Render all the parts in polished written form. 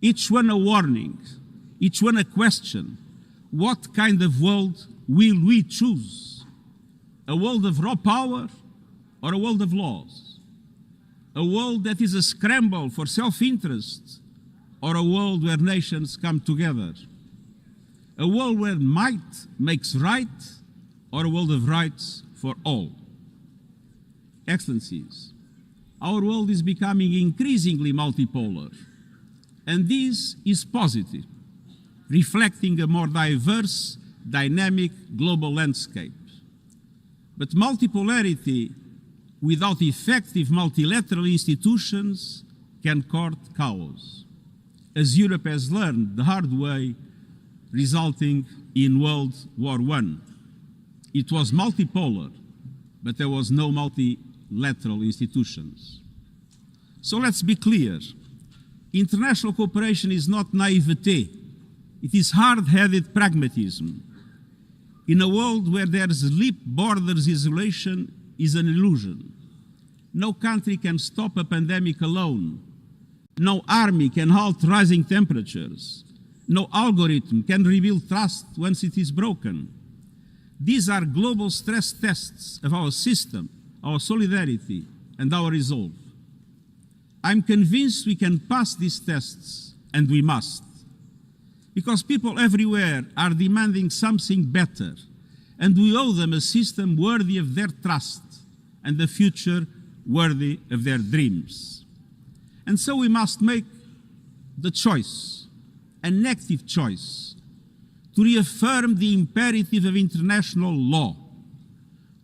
each one a warning, each one a question. What kind of world will we choose? A world of raw power or a world of laws? A world that is a scramble for self-interest or a world where nations come together? A world where might makes right or a world of rights for all? Excellencies, our world is becoming increasingly multipolar, and this is positive, reflecting a more diverse, dynamic global landscape. But multipolarity without effective multilateral institutions can court chaos, as Europe has learned the hard way, resulting in World War I. It was multipolar, but there was no multilateral institutions. So let's be clear. International cooperation is not naivete. It is hard-headed pragmatism. In a world where there's leap borders, isolation is an illusion. No country can stop a pandemic alone. No army can halt rising temperatures. No algorithm can rebuild trust once it is broken. These are global stress tests of our system, our solidarity, and our resolve. I'm convinced we can pass these tests, and we must. Because people everywhere are demanding something better, and we owe them a system worthy of their trust and a future worthy of their dreams. And so we must make the choice, an active choice, to reaffirm the imperative of international law,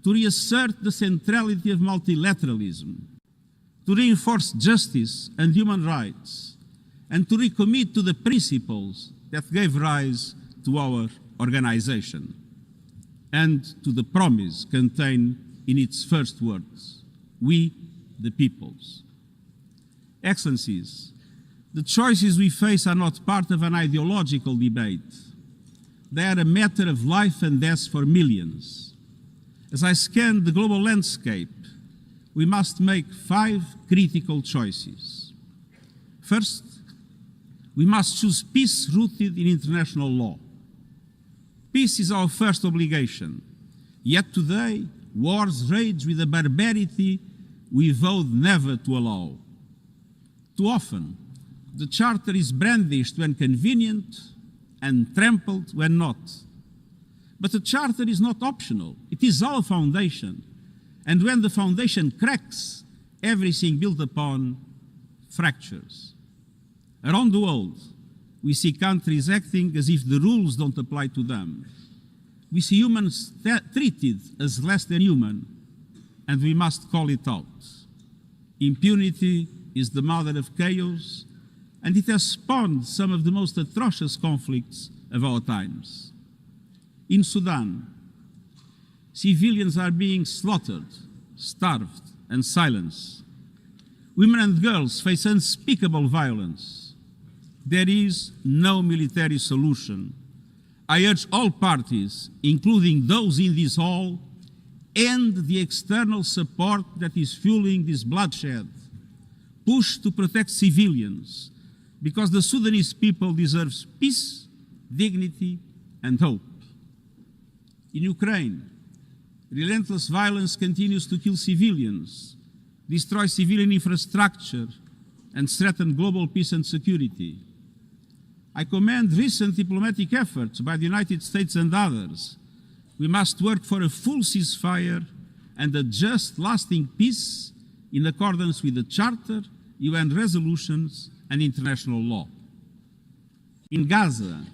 to reassert the centrality of multilateralism, to reinforce justice and human rights, and to recommit to the principles that gave rise to our organization and to the promise contained in its first words, we the peoples. Excellencies, the choices we face are not part of an ideological debate. They are a matter of life and death for millions. As I scan the global landscape, we must make 5 critical choices. First, we must choose peace rooted in international law. Peace is our first obligation. Yet today, wars rage with a barbarity we vowed never to allow. Too often, the Charter is brandished when convenient and trampled when not. But the Charter is not optional. It is our foundation. And when the foundation cracks, everything built upon fractures. Around the world, we see countries acting as if the rules don't apply to them. We see humans treated as less than human, and we must call it out. Impunity is the mother of chaos, and it has spawned some of the most atrocious conflicts of our times. In Sudan, civilians are being slaughtered, starved, and silenced. Women and girls face unspeakable violence. There is no military solution. I urge all parties, including those in this hall, end the external support that is fueling this bloodshed. Push to protect civilians, because the Sudanese people deserve peace, dignity, and hope. In Ukraine, relentless violence continues to kill civilians, destroy civilian infrastructure, and threaten global peace and security. I commend recent diplomatic efforts by the United States and others. We must work for a full ceasefire and a just, lasting peace in accordance with the Charter, UN resolutions, and international law. In Gaza,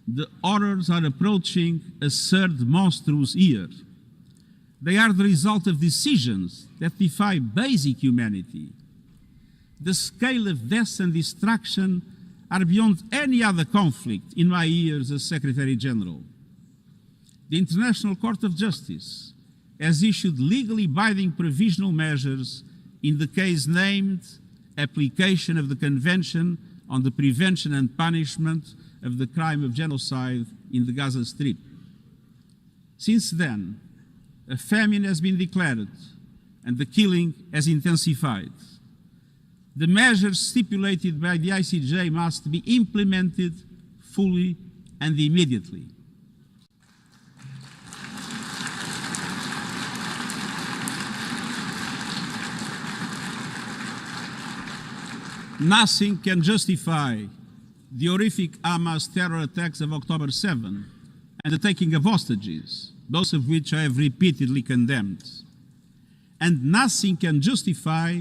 the horrors are approaching a third monstrous year. They are the result of decisions that defy basic humanity. The scale of death and destruction are beyond any other conflict in my years as Secretary General. The International Court of Justice has issued legally binding provisional measures in the case named Application of the Convention on the Prevention and Punishment of the Crime of Genocide in the Gaza Strip. Since then, a famine has been declared and the killing has intensified. the measures stipulated by the ICJ must be implemented fully and immediately. Nothing can justify the horrific Hamas terror attacks of October 7 and the taking of hostages, both of which I have repeatedly condemned. And nothing can justify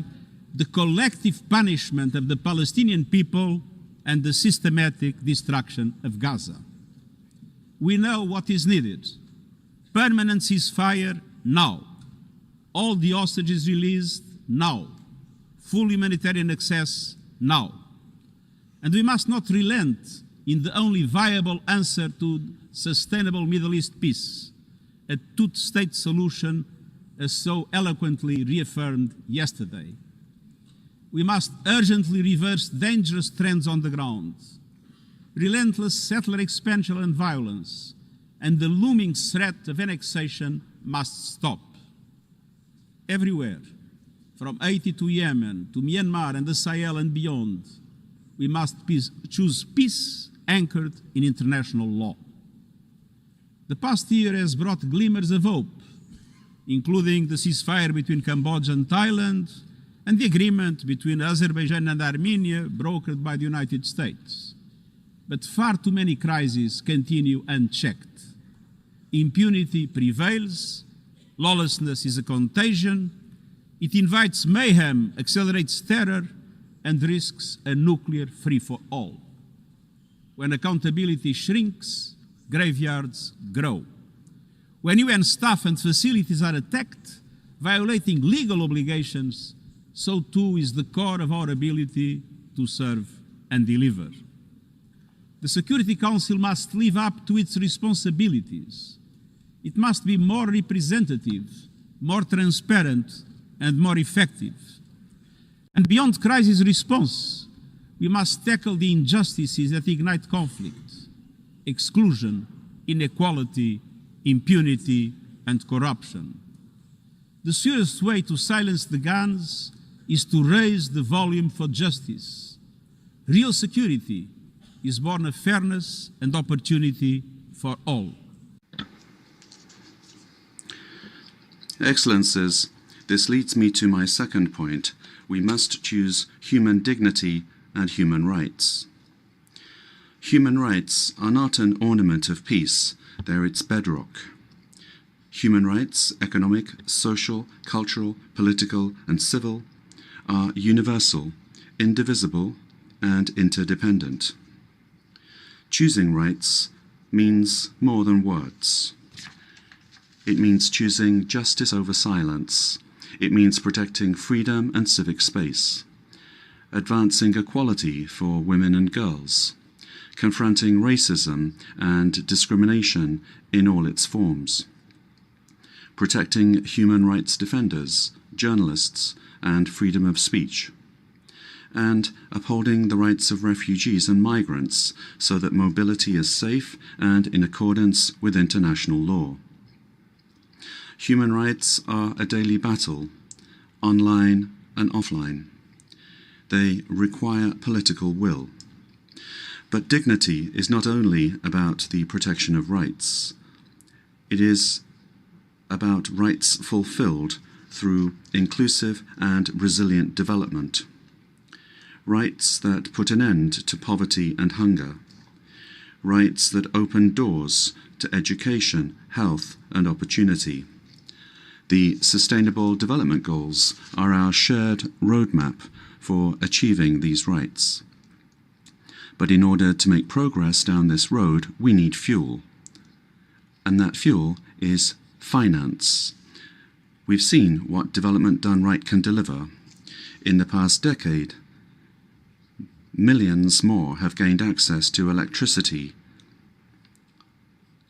the collective punishment of the Palestinian people and the systematic destruction of Gaza. We know what is needed. Permanent ceasefire now. All the hostages released now. Full humanitarian access now. And we must not relent in the only viable answer to sustainable Middle East peace, a two-state solution as so eloquently reaffirmed yesterday. We must urgently reverse dangerous trends on the ground. Relentless settler expansion and violence and the looming threat of annexation must stop. Everywhere, from Haiti to Yemen, to Myanmar and the Sahel and beyond, we must choose peace anchored in international law. The past year has brought glimmers of hope, including the ceasefire between Cambodia and Thailand and the agreement between Azerbaijan and Armenia brokered by the United States. But far too many crises continue unchecked. Impunity prevails, lawlessness is a contagion, it invites mayhem, accelerates terror, and risks a nuclear free-for-all. When accountability shrinks, graveyards grow. When UN staff and facilities are attacked, violating legal obligations, so too is the core of our ability to serve and deliver. The Security Council must live up to its responsibilities. It must be more representative, more transparent, and more effective. And beyond crisis response, we must tackle the injustices that ignite conflict: exclusion, inequality, impunity, and corruption. The surest way to silence the guns is to raise the volume for justice. Real security is born of fairness and opportunity for all. Excellencies, this leads me to my second point. We must choose human dignity and human rights. Human rights are not an ornament of peace, they're its bedrock. Human rights, economic, social, cultural, political, and civil, are universal, indivisible, and interdependent. Choosing rights means more than words. It means choosing justice over silence. It means protecting freedom and civic space, advancing equality for women and girls, confronting racism and discrimination in all its forms, protecting human rights defenders, journalists, and freedom of speech, and upholding the rights of refugees and migrants so that mobility is safe and in accordance with international law. Human rights are a daily battle, online and offline. They require political will. But dignity is not only about the protection of rights. It is about rights fulfilled through inclusive and resilient development. Rights that put an end to poverty and hunger. Rights that open doors to education, health, and opportunity. The Sustainable Development Goals are our shared roadmap for achieving these rights. But in order to make progress down this road, we need fuel. And that fuel is finance. We've seen what development done right can deliver. In the past decade, millions more have gained access to electricity,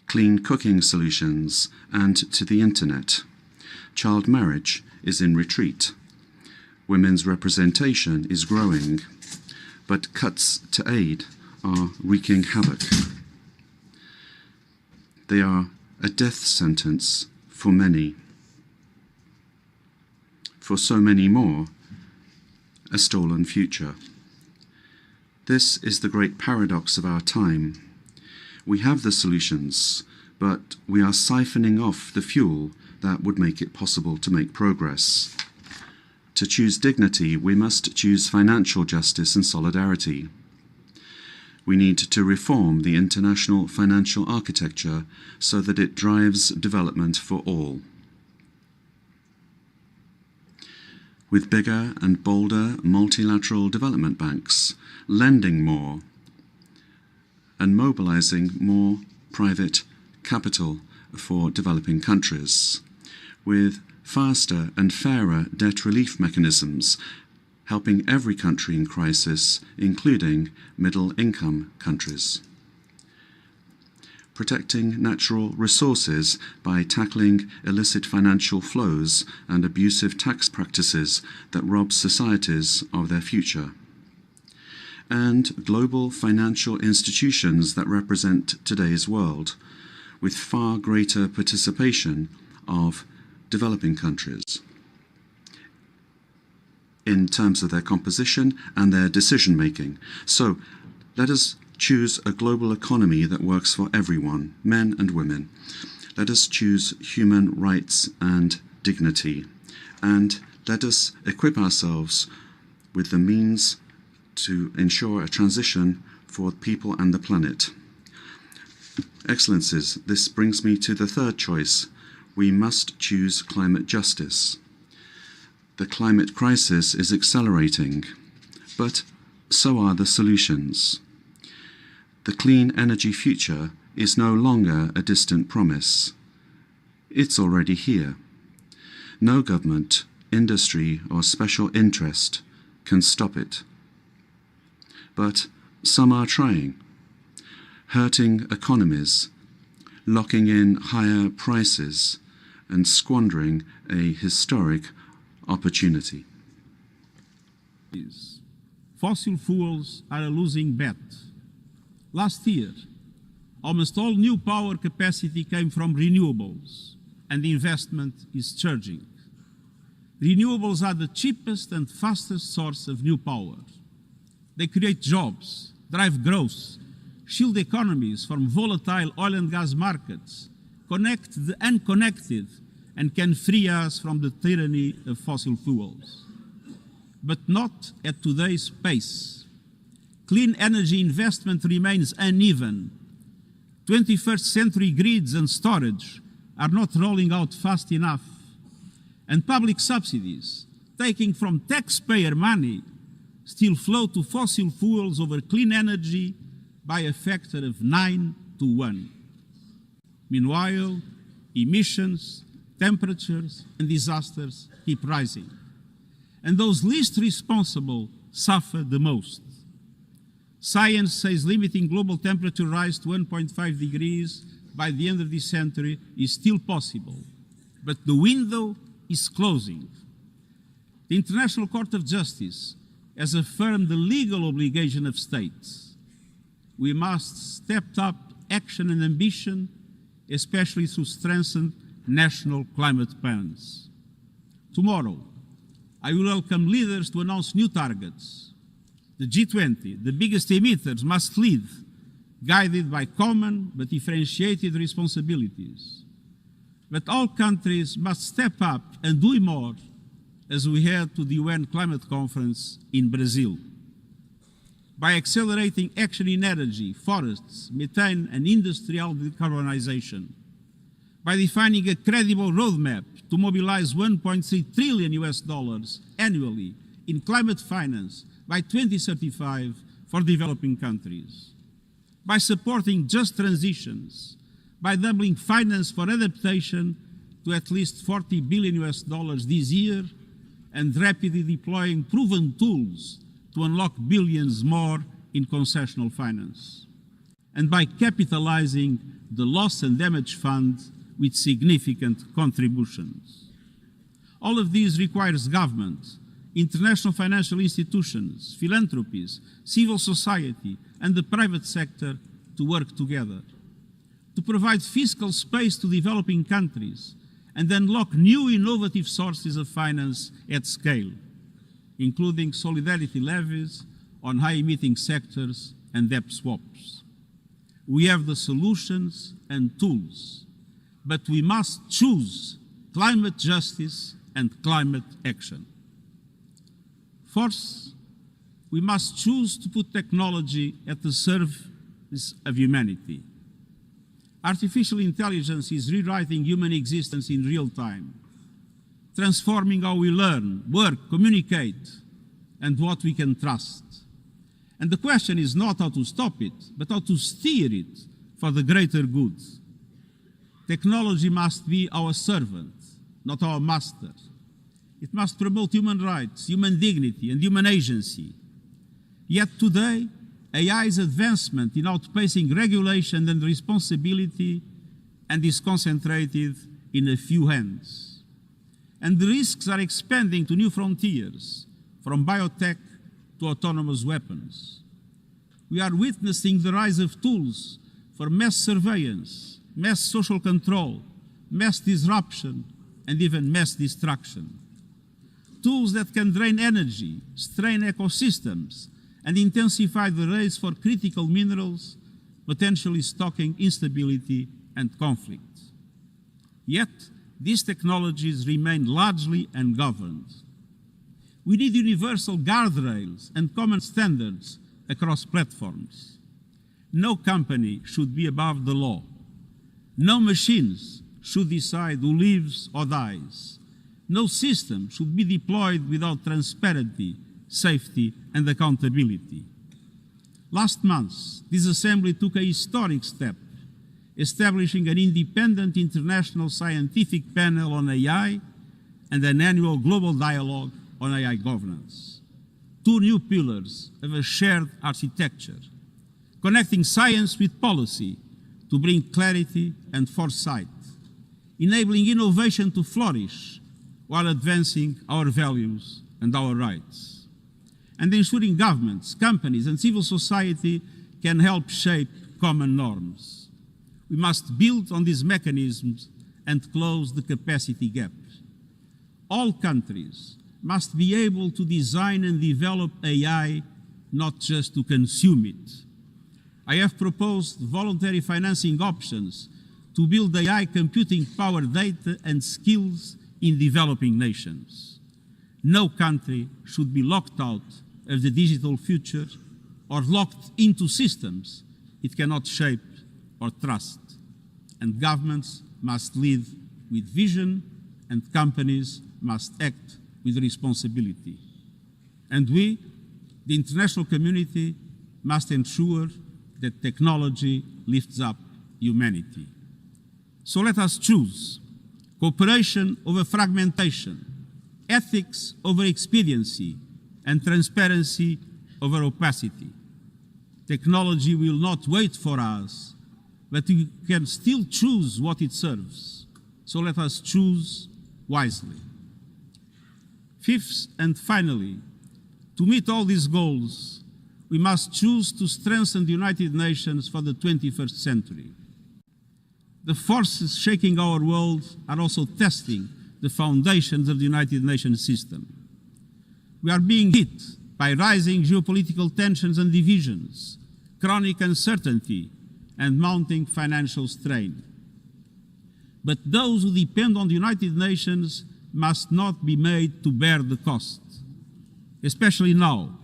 clean cooking solutions, and to the internet. Child marriage is in retreat. Women's representation is growing, but cuts to aid are wreaking havoc. They are a death sentence for many. For so many more, a stolen future. This is the great paradox of our time. We have the solutions, but we are siphoning off the fuel that would make it possible to make progress. To choose dignity, we must choose financial justice and solidarity. We need to reform the international financial architecture so that it drives development for all. With bigger and bolder multilateral development banks, lending more, and mobilizing more private capital for developing countries, with faster and fairer debt relief mechanisms, helping every country in crisis, including middle-income countries. Protecting natural resources by tackling illicit financial flows and abusive tax practices that rob societies of their future. And global financial institutions that represent today's world, with far greater participation of developing countries in terms of their composition and their decision-making. So let us choose a global economy that works for everyone, men and women. Let us choose human rights and dignity. And let us equip ourselves with the means to ensure a transition for people and the planet. Excellencies, this brings me to the third choice. We must choose climate justice. The climate crisis is accelerating, but so are the solutions. The clean energy future is no longer a distant promise. It's already here. No government, industry, or special interest can stop it. But some are trying, hurting economies, locking in higher prices, and squandering a historic opportunity. Fossil fuels are a losing bet. Last year, almost all new power capacity came from renewables, and the investment is surging. Renewables are the cheapest and fastest source of new power. They create jobs, drive growth, shield economies from volatile oil and gas markets, connect the unconnected, and can free us from the tyranny of fossil fuels. But not at today's pace. Clean energy investment remains uneven. 21st century grids and storage are not rolling out fast enough. And public subsidies, taking from taxpayer money, still flow to fossil fuels over clean energy by a factor of 9 to 1. Meanwhile, emissions, temperatures, and disasters keep rising. And those least responsible suffer the most. Science says limiting global temperature rise to 1.5 degrees by the end of this century is still possible, but the window is closing. The International Court of Justice has affirmed the legal obligation of states. We must step up action and ambition, especially through strengthened national climate plans. Tomorrow, I will welcome leaders to announce new targets. The G20, the biggest emitters, must lead, guided by common but differentiated responsibilities. But all countries must step up and do more as we head to the UN Climate Conference in Brazil. By accelerating action in energy, forests, methane, and industrial decarbonization. By defining a credible roadmap to mobilize $1.3 trillion annually in climate finance by 2035 for developing countries. By supporting just transitions, by doubling finance for adaptation to at least $40 billion this year, and rapidly deploying proven tools to unlock billions more in concessional finance. And by capitalizing the Loss and Damage Fund with significant contributions. All of these requires government, international financial institutions, philanthropies, civil society, and the private sector to work together, to provide fiscal space to developing countries and unlock new innovative sources of finance at scale. including solidarity levies on high-emitting sectors and debt swaps. We have the solutions and tools, but we must choose climate justice and climate action. Fourth, we must choose to put technology at the service of humanity. Artificial intelligence is rewriting human existence in real time, transforming how we learn, work, communicate, and what we can trust. And the question is not how to stop it, but how to steer it for the greater good. Technology must be our servant, not our master. It must promote human rights, human dignity, and human agency. Yet today, AI's advancement in outpacing regulation and responsibility and is concentrated in a few hands. And the risks are expanding to new frontiers, from biotech to autonomous weapons. We are witnessing the rise of tools for mass surveillance, mass social control, mass disruption, and even mass destruction. Tools that can drain energy, strain ecosystems, and intensify the race for critical minerals, potentially stoking instability and conflict. Yet, these technologies remain largely ungoverned. We need universal guardrails and common standards across platforms. No company should be above the law. No machines should decide who lives or dies. No system should be deployed without transparency, safety, and accountability. Last month, this Assembly took a historic step, establishing an independent international scientific panel on AI and an annual global dialogue on AI governance. Two new pillars of a shared architecture, connecting science with policy to bring clarity and foresight, enabling innovation to flourish while advancing our values and our rights, and ensuring governments, companies, and civil society can help shape common norms. We must build on these mechanisms and close the capacity gap. All countries must be able to design and develop AI, not just to consume it. I have proposed voluntary financing options to build AI computing power, data, and skills in developing nations. No country should be locked out of the digital future or locked into systems it cannot shape or trust. And governments must lead with vision, and companies must act with responsibility. And we, the international community, must ensure that technology lifts up humanity. So let us choose cooperation over fragmentation, ethics over expediency, and transparency over opacity. Technology will not wait for us, but we can still choose what it serves. So let us choose wisely. Fifth and finally, to meet all these goals, we must choose to strengthen the United Nations for the 21st century. The forces shaking our world are also testing the foundations of the United Nations system. We are being hit by rising geopolitical tensions and divisions, chronic uncertainty, and mounting financial strain. But those who depend on the United Nations must not be made to bear the cost, especially now,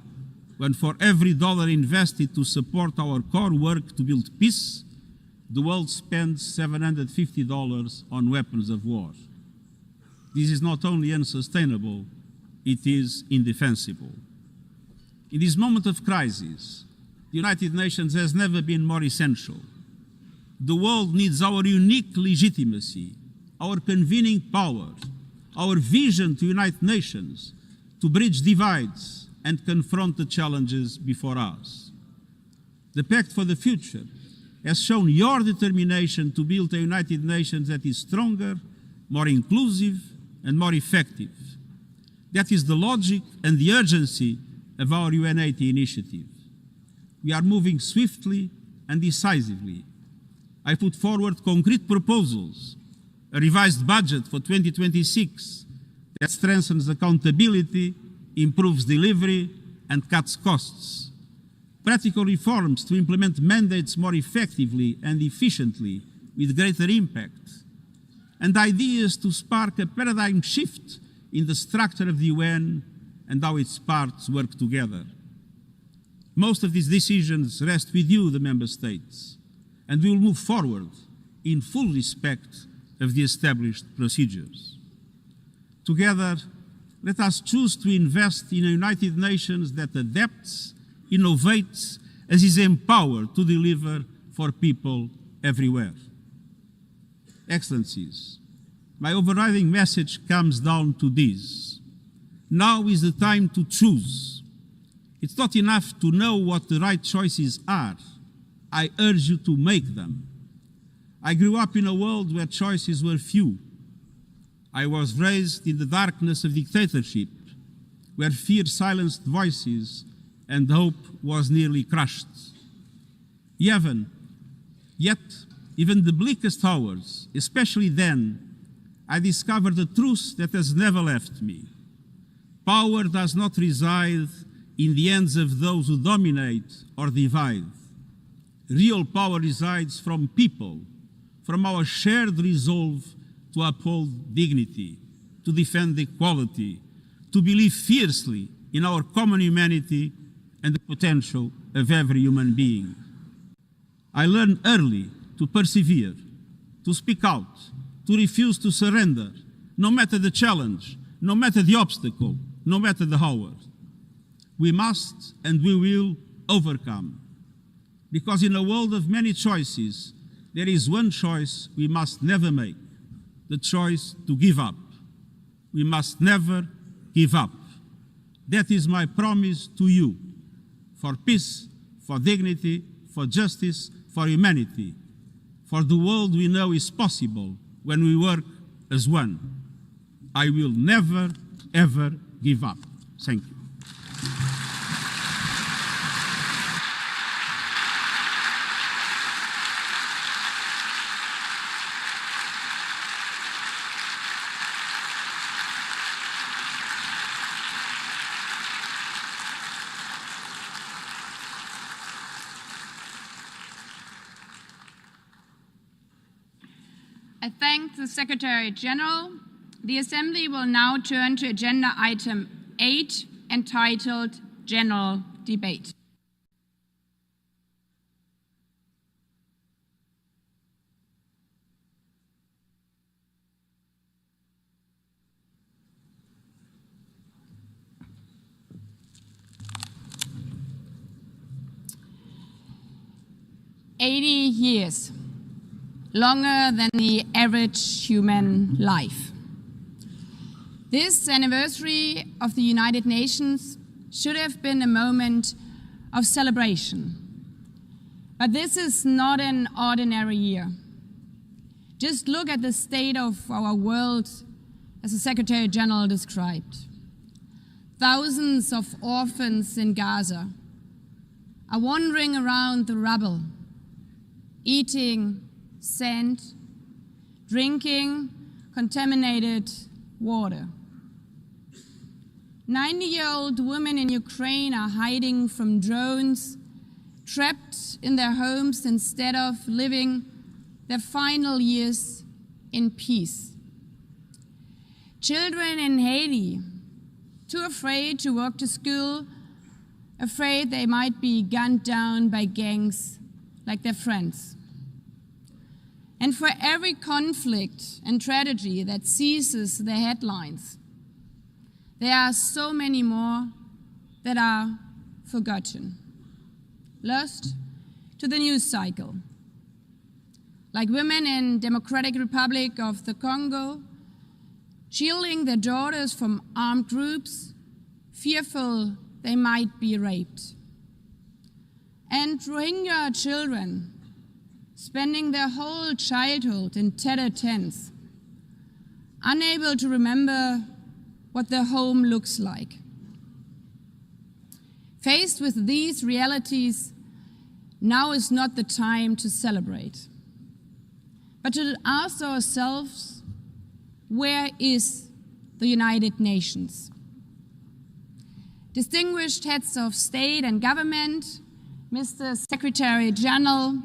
when for every dollar invested to support our core work to build peace, the world spends $750 on weapons of war. This is not only unsustainable, it is indefensible. In this moment of crisis, the United Nations has never been more essential. The world needs our unique legitimacy, our convening power, our vision to unite nations, to bridge divides and confront the challenges before us. The Pact for the Future has shown your determination to build a United Nations that is stronger, more inclusive, and more effective. That is the logic and the urgency of our UN80 initiative. We are moving swiftly and decisively. I put forward concrete proposals, a revised budget for 2026 that strengthens accountability, improves delivery and cuts costs, practical reforms to implement mandates more effectively and efficiently with greater impact, and ideas to spark a paradigm shift in the structure of the UN and how its parts work together. Most of these decisions rest with you, the Member States, and we will move forward in full respect of the established procedures. Together, let us choose to invest in a United Nations that adapts, innovates, and is empowered to deliver for people everywhere. Excellencies, my overriding message comes down to this. Now is the time to choose. It's not enough to know what the right choices are. I urge you to make them. I grew up in a world where choices were few. I was raised in the darkness of dictatorship, where fear silenced voices and hope was nearly crushed. Yet, even the bleakest hours, especially then, I discovered a truth that has never left me. Power does not reside in the hands of those who dominate or divide. Real power resides from people, from our shared resolve to uphold dignity, to defend equality, to believe fiercely in our common humanity and the potential of every human being. I learned early to persevere, to speak out, to refuse to surrender, no matter the challenge, no matter the obstacle, no matter the hour. We must and we will overcome. Because in a world of many choices, there is one choice we must never make, the choice to give up. We must never give up. That is my promise to you, for peace, for dignity, for justice, for humanity, for the world we know is possible when we work as one. I will never, ever give up. Thank you. I thank the Secretary General. The Assembly will now turn to agenda item 8, entitled General Debate. "80 years. Longer than the average human life. This anniversary of the United Nations should have been a moment of celebration. But this is not an ordinary year. Just look at the state of our world, as the Secretary General described. Thousands of orphans in Gaza are wandering around the rubble, eating sand, drinking contaminated water. 90-year-old women in Ukraine are hiding from drones, trapped in their homes instead of living their final years in peace. Children in Haiti, too afraid to walk to school, afraid they might be gunned down by gangs like their friends. And for every conflict and tragedy that seizes the headlines, there are so many more that are forgotten, lost to the news cycle. Like women in Democratic Republic of the Congo, shielding their daughters from armed groups, fearful they might be raped. And Rohingya children, spending their whole childhood in tattered tents, unable to remember what their home looks like. Faced with these realities, now is not the time to celebrate, but to ask ourselves, where is the United Nations? distinguished heads of state and government, Mr. Secretary General,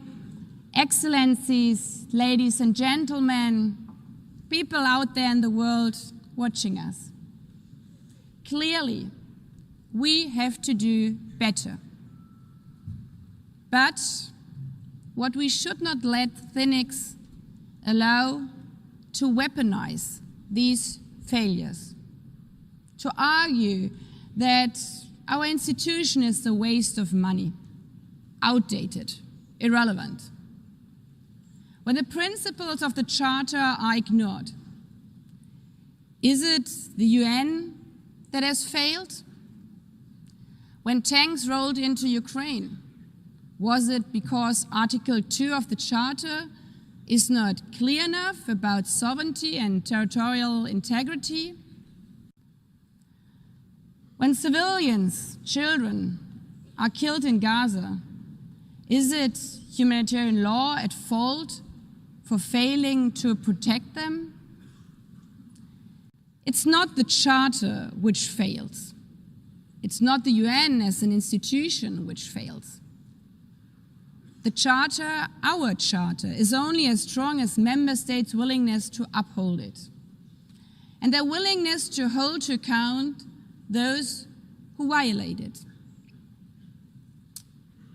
Excellencies, ladies and gentlemen, people out there in the world watching us. Clearly, we have to do better. But what we should not let cynics allow to weaponize these failures, to argue that our institution is a waste of money, outdated, irrelevant. When the principles of the Charter are ignored, is it the UN that has failed? When tanks rolled into Ukraine, was it because Article 2 of the Charter is not clear enough about sovereignty and territorial integrity? When civilians, children, are killed in Gaza, is it humanitarian law at fault for failing to protect them? It's not the Charter which fails. It's not the UN as an institution which fails. The Charter, our Charter, is only as strong as member states' willingness to uphold it, and their willingness to hold to account those who violate it.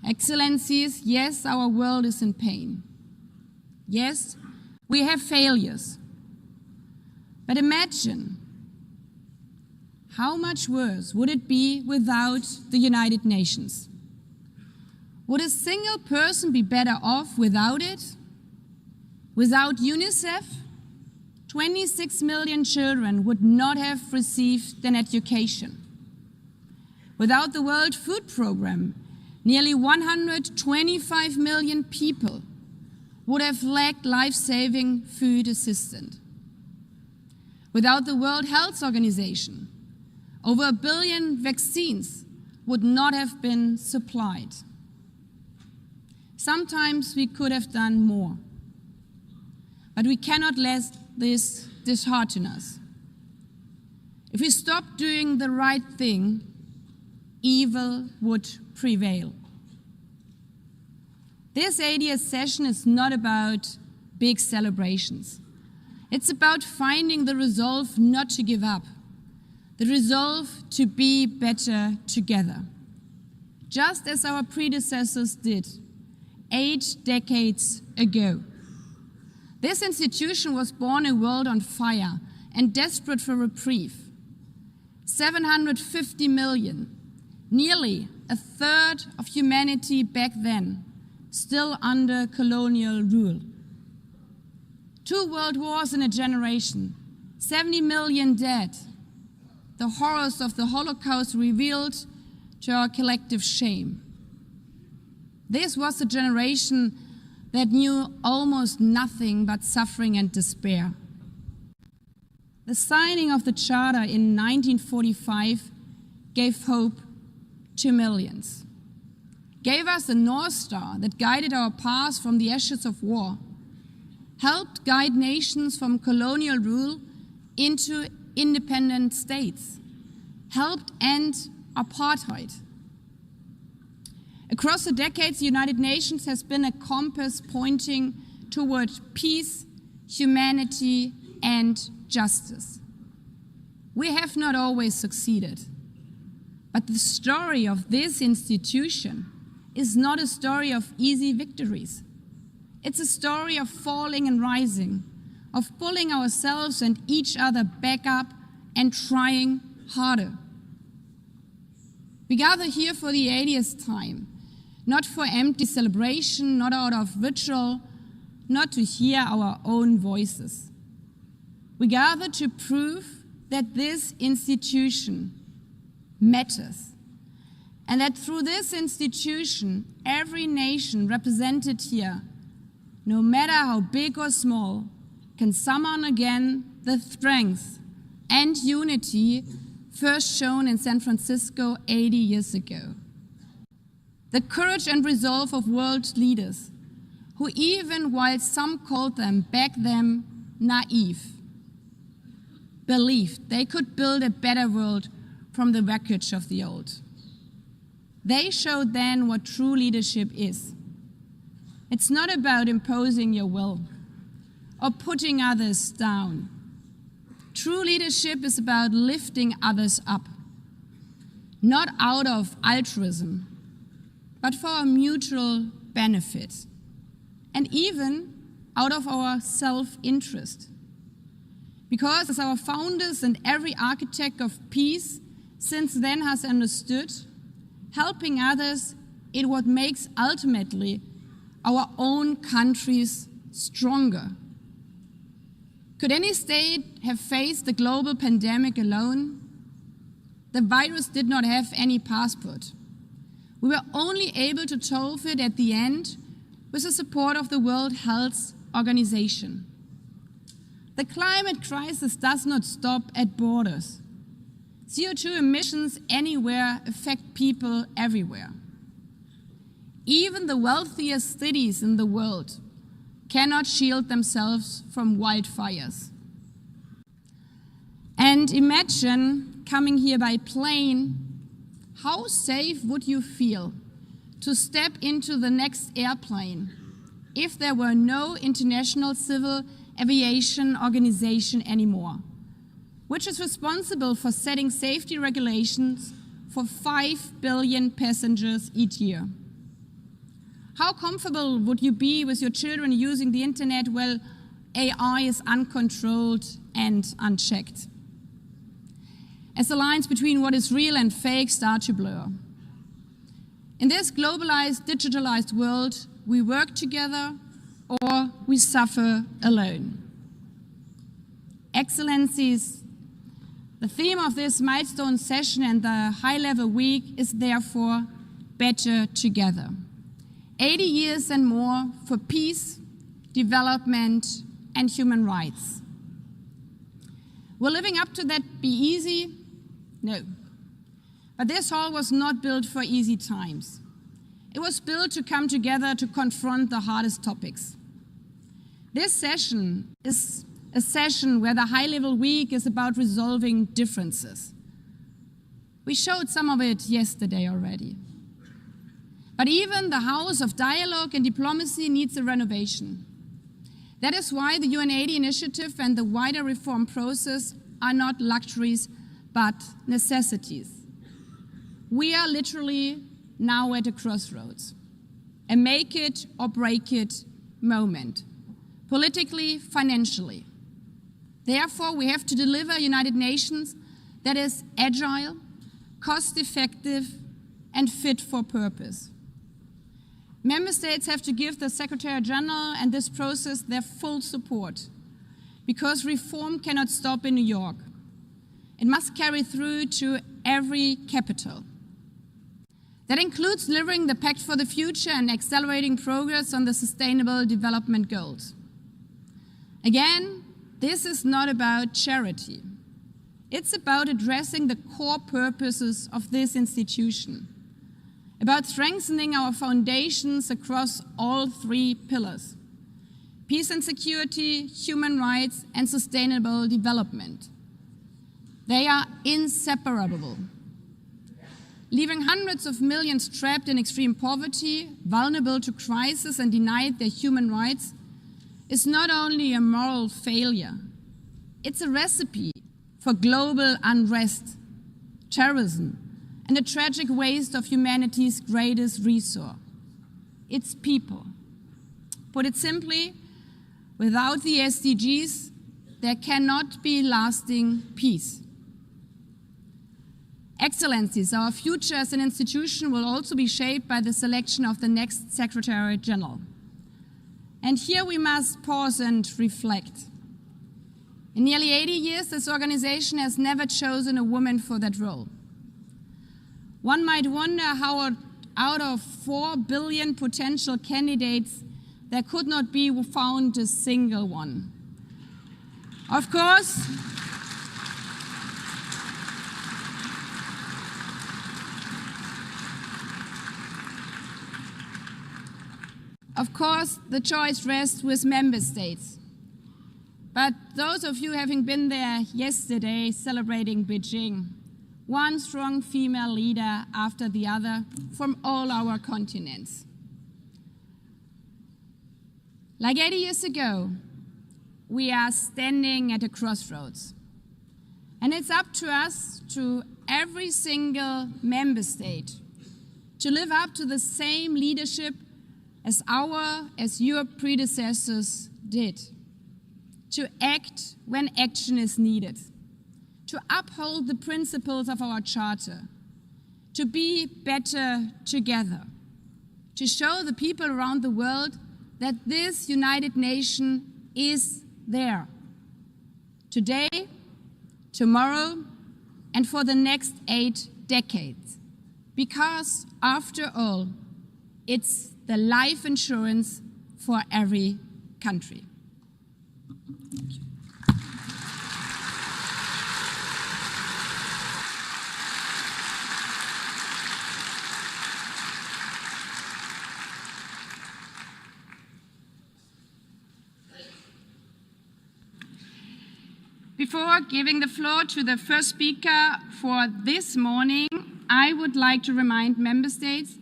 Excellencies, yes, our world is in pain. Yes, we have failures. But imagine how much worse would it be without the United Nations? Would a single person be better off without it? Without UNICEF, 26 million children would not have received an education. Without the World Food Programme, nearly 125 million people would have lacked life-saving food assistance. Without the World Health Organization, over 1 billion vaccines would not have been supplied. Sometimes we could have done more, but we cannot let this dishearten us. If we stop doing the right thing, evil would prevail. This 80th session is not about big celebrations. It's about finding the resolve not to give up, the resolve to be better together, just as our predecessors did 8 decades ago. This institution was born in a world on fire and desperate for reprieve. 750 million, nearly a third of humanity back then, still under colonial rule. 2 world wars in a generation, 70 million dead. The horrors of the Holocaust revealed to our collective shame. This was a generation that knew almost nothing but suffering and despair. The signing of the Charter in 1945 gave hope to millions, gave us a North Star that guided our path from the ashes of war, helped guide nations from colonial rule into independent states, helped end apartheid. Across the decades, the United Nations has been a compass pointing toward peace, humanity, and justice. We have not always succeeded, but the story of this institution is not a story of easy victories. It's a story of falling and rising, of pulling ourselves and each other back up and trying harder. We gather here for the 80th time, not for empty celebration, not out of ritual, not to hear our own voices. We gather to prove that this institution matters, and that through this institution, every nation represented here, no matter how big or small, can summon again the strength and unity first shown in San Francisco 80 years ago. The courage and resolve of world leaders who, even while some called them back then naive, believed they could build a better world from the wreckage of the old. They showed then what true leadership is. It's not about imposing your will or putting others down. True leadership is about lifting others up, not out of altruism, but for a mutual benefit, and even out of our self-interest. Because as our founders and every architect of peace since then has understood, helping others is what makes ultimately our own countries stronger. Could any state have faced the global pandemic alone? The virus did not have any passport. We were only able to solve it at the end with the support of the World Health Organization. The climate crisis does not stop at borders. CO2 emissions anywhere affect people everywhere. Even the wealthiest cities in the world cannot shield themselves from wildfires. And imagine coming here by plane, how safe would you feel to step into the next airplane if there were no International Civil Aviation Organization anymore, which is responsible for setting safety regulations for 5 billion passengers each year? How comfortable would you be with your children using the internet while AI is uncontrolled and unchecked? As the lines between what is real and fake start to blur. In this globalized, digitalized world, we work together or we suffer alone. Excellencies, the theme of this milestone session and the high-level week is therefore better together. 80 years and more for peace, development, and human rights. Will living up to that be easy? No. But this hall was not built for easy times. It was built to come together to confront the hardest topics. This session is a session where the high-level week is about resolving differences. We showed some of it yesterday already. But even the house of dialogue and diplomacy needs a renovation. That is why the UN80 initiative and the wider reform process are not luxuries, but necessities. We are literally now at a crossroads, a make it or break it moment, politically, financially. Therefore, we have to deliver a United Nations that is agile, cost-effective, and fit for purpose. Member states have to give the Secretary General and this process their full support, because reform cannot stop in New York. It must carry through to every capital. That includes delivering the Pact for the Future and accelerating progress on the Sustainable Development Goals. Again, this is not about charity. It's about addressing the core purposes of this institution, about strengthening our foundations across all 3 pillars: peace and security, human rights, and sustainable development. They are inseparable. Leaving hundreds of millions trapped in extreme poverty, vulnerable to crisis, and denied their human rights is not only a moral failure, it's a recipe for global unrest, terrorism, and a tragic waste of humanity's greatest resource, its people. Put it simply, without the SDGs, there cannot be lasting peace. Excellencies, our future as an institution will also be shaped by the selection of the next Secretary General. And here we must pause and reflect. In nearly 80 years, this organization has never chosen a woman for that role. One might wonder how out of 4 billion potential candidates, there could not be found a single one. Of course, the choice rests with member states. But those of you having been there yesterday celebrating Beijing one strong female leader after the other from all our continents. Like 80 years ago, we are standing at a crossroads. And it's up to us, to every single member state, to live up to the same leadership as your predecessors did. To act when action is needed. To uphold the principles of our charter. To be better together. To show the people around the world that this united nation is there. Today, tomorrow, and for the next 8 decades. Because, after all, it's the life insurance for every country. Thank you. Before giving the floor to the first speaker for this morning, I would like to remind member states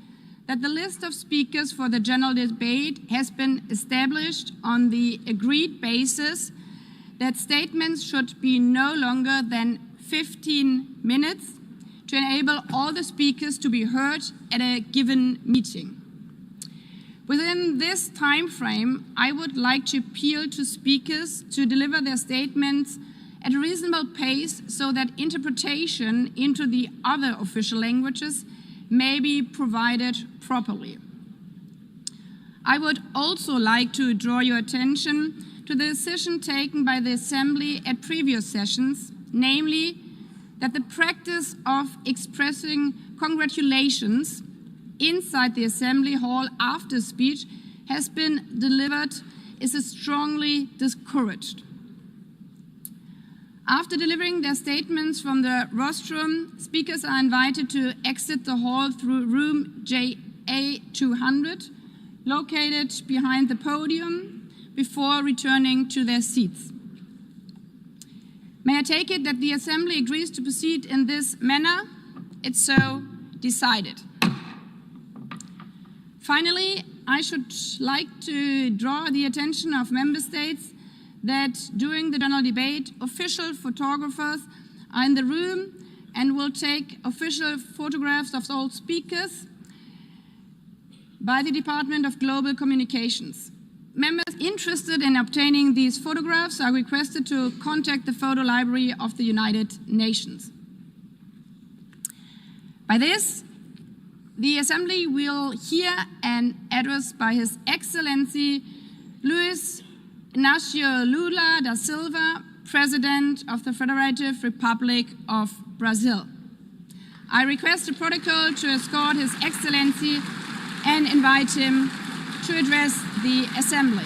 that the list of speakers for the general debate has been established on the agreed basis that statements should be no longer than 15 minutes to enable all the speakers to be heard at a given meeting. Within this time frame, I would like to appeal to speakers to deliver their statements at a reasonable pace so that interpretation into the other official languages may be provided properly. I would also like to draw your attention to the decision taken by the Assembly at previous sessions, namely that the practice of expressing congratulations inside the Assembly Hall after speech has been delivered is strongly discouraged. After delivering their statements from the rostrum, speakers are invited to exit the hall through room JA200, located behind the podium, before returning to their seats. May I take it that the Assembly agrees to proceed in this manner? It's so decided. Finally, I should like to draw the attention of member states that during the general debate, official photographers are in the room and will take official photographs of all speakers by the Department of Global Communications. Members interested in obtaining these photographs are requested to contact the Photo Library of the United Nations. By this, the Assembly will hear an address by His Excellency Luiz Inácio Lula da Silva, President of the Federative Republic of Brazil. I request the protocol to escort His Excellency and invite him to address the Assembly.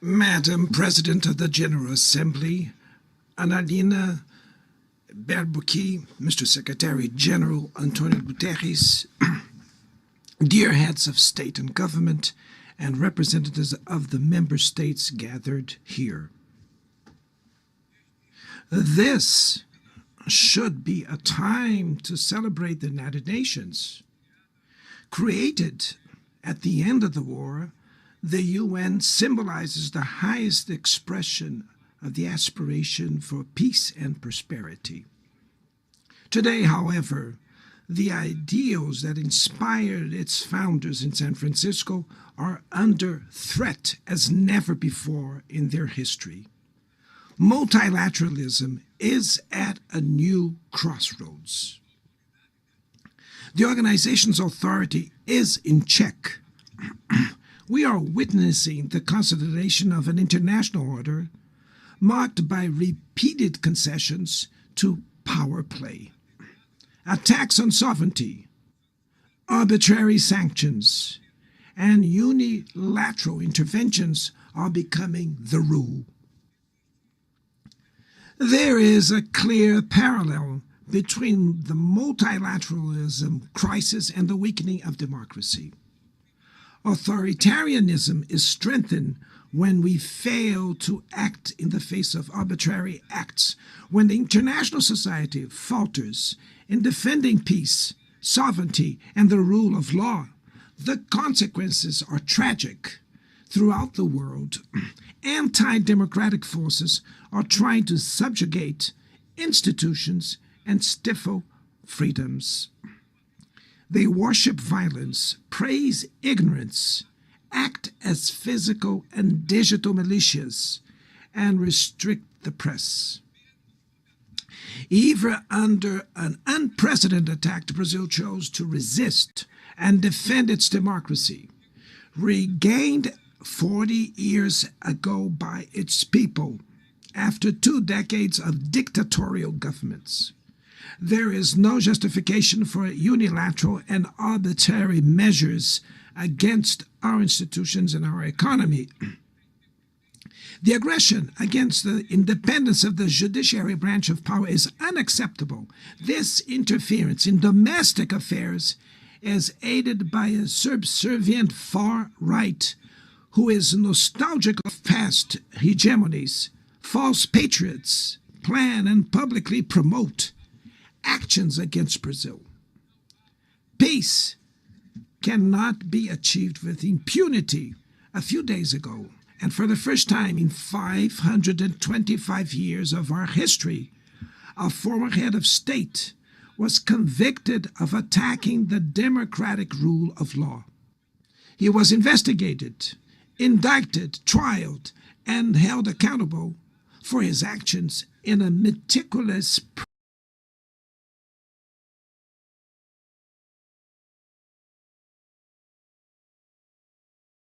Madam President of the General Assembly, Analina Berbuki, Mr. Secretary General Antonio Guterres, dear heads of state and government, and representatives of the member states gathered here. This should be a time to celebrate the United Nations. Created at the end of the war, the UN symbolizes the highest expression of the aspiration for peace and prosperity. Today, however, the ideals that inspired its founders in San Francisco are under threat as never before in their history. Multilateralism is at a new crossroads. The organization's authority is in check. We are witnessing the consolidation of an international order marked by repeated concessions to power play. Attacks on sovereignty, arbitrary sanctions, and unilateral interventions are becoming the rule. There is a clear parallel between the multilateralism crisis and the weakening of democracy. Authoritarianism is strengthened when we fail to act in the face of arbitrary acts, when the international society falters in defending peace, sovereignty, and the rule of law. The consequences are tragic. Throughout the world, anti-democratic forces are trying to subjugate institutions and stifle freedoms. They worship violence, praise ignorance, act as physical and digital militias, and restrict the press. Even under an unprecedented attack, Brazil chose to resist and defend its democracy, regained 40 years ago by its people after 2 decades of dictatorial governments. There is no justification for unilateral and arbitrary measures against our institutions and our economy. The aggression against the independence of the judiciary branch of power is unacceptable. This interference in domestic affairs is aided by a subservient far right who is nostalgic of past hegemonies. False patriots plan and publicly promote actions against Brazil. Peace cannot be achieved with impunity. A few days ago, and for the first time in 525 years of our history, a former head of state was convicted of attacking the democratic rule of law. He was investigated, indicted, trialed, and held accountable for his actions in a meticulous